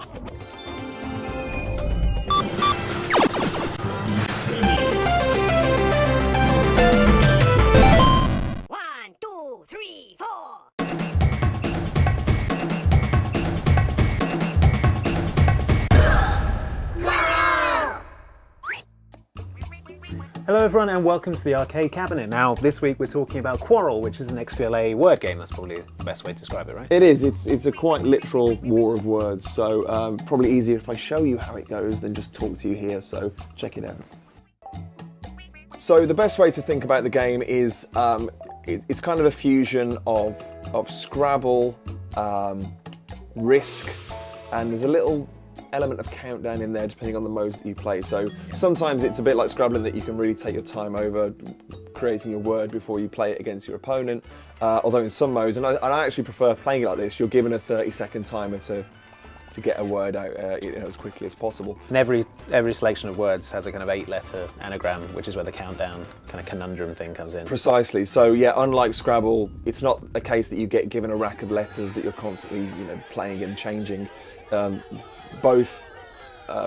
One, two, three, four. Hello everyone and welcome to the Arcade Cabinet. Now this week we're talking about Quarrel, which is an XBLA word game. That's probably the best way to describe it, right? It is. It's a quite literal war of words, so probably easier if I show you how it goes than just talk to you here, so check it out. So the best way to think about the game is it's kind of a fusion of Scrabble, Risk, and there's a little element of countdown in there depending on the modes that you play. So sometimes it's a bit like Scrabbling that you can really take your time over creating your word before you play it against your opponent. Although in some modes, and I actually prefer playing it like this, you're given a 30-second timer to get a word out as quickly as possible. And every selection of words has a kind of 8-letter anagram, which is where the countdown kind of conundrum thing comes in. Precisely. So yeah, unlike Scrabble, it's not a case that you get given a rack of letters that you're constantly playing and changing. Both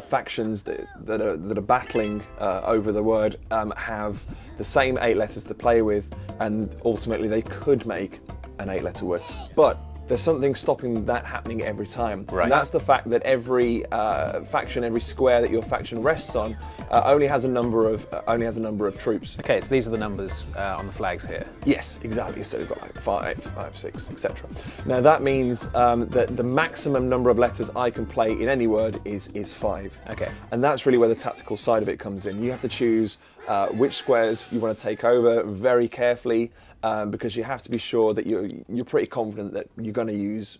factions that are battling over the word have the same 8 letters to play with, and ultimately they could make an 8-letter word. But there's something stopping that happening every time. Right. And that's the fact that every faction, every square that your faction rests on, only has a number of troops. Okay, so these are the numbers on the flags here. Yes, exactly. So we've got like 5, 6, etc. Now that means that the maximum number of letters I can play in any word is 5. Okay. And that's really where the tactical side of it comes in. You have to choose which squares you want to take over very carefully, because you have to be sure that you're pretty confident that you're going to use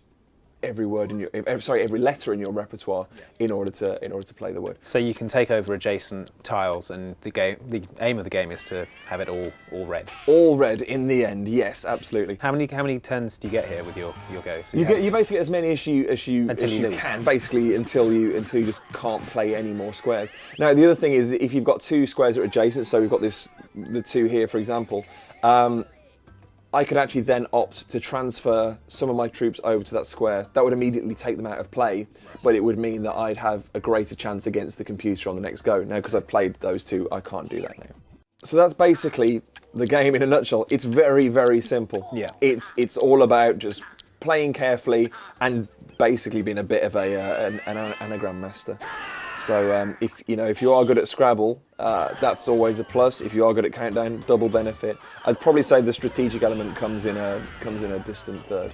every letter in your repertoire in order to play the word. So you can take over adjacent tiles, and the aim of the game is to have it all red. All red in the end, yes, absolutely. How many turns do you get here with your go? So you basically get as many as you can, basically until you just can't play any more squares. Now the other thing is, if you've got 2 squares that are adjacent, so we've got the 2 here, for example. I could actually then opt to transfer some of my troops over to that square. That would immediately take them out of play, but it would mean that I'd have a greater chance against the computer on the next go. Now, because I've played those 2, I can't do that now. So that's basically the game in a nutshell. It's very, very simple. Yeah. It's all about just playing carefully and basically being a bit of an anagram master. So if you are good at Scrabble, that's always a plus. If you are good at Countdown, double benefit. I'd probably say the strategic element comes in a distant third.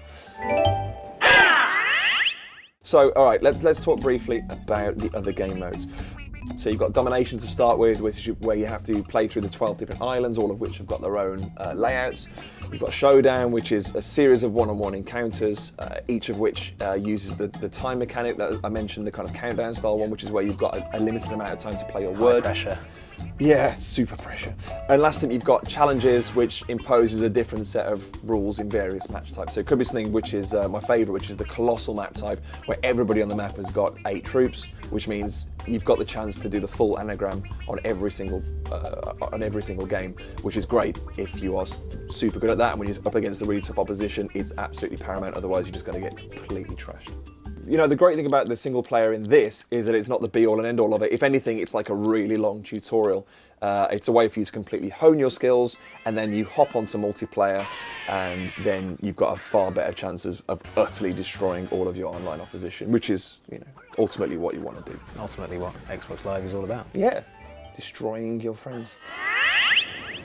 So all right, let's talk briefly about the other game modes. So you've got Domination to start with, where you have to play through the 12 different islands, all of which have got their own layouts. You've got Showdown, which is a series of one-on-one encounters, each of which uses the time mechanic that I mentioned, the kind of countdown style one, which is where you've got a limited amount of time to play your word. High pressure. Yeah, super pressure. And last up, you've got Challenges, which imposes a different set of rules in various match types. So it could be something which is my favourite, which is the Colossal map type, where everybody on the map has got 8 troops, which means you've got the chance to do the full anagram on every single game, which is great if you are super good at that. And when you're up against a really tough opposition, it's absolutely paramount. Otherwise, you're just going to get completely trashed. The great thing about the single player in this is that it's not the be-all and end-all of it. If anything, it's like a really long tutorial. It's a way for you to completely hone your skills, and then you hop onto multiplayer, and then you've got a far better chance of utterly destroying all of your online opposition, which is, ultimately what you want to do. Ultimately what Xbox Live is all about. Yeah, destroying your friends.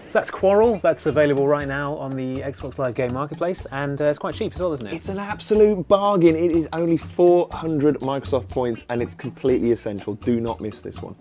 So that's Quarrel. That's available right now on the Xbox Live Game Marketplace, and it's quite cheap as well, isn't it? It's an absolute bargain. It is only 400 Microsoft points, and it's completely essential. Do not miss this one.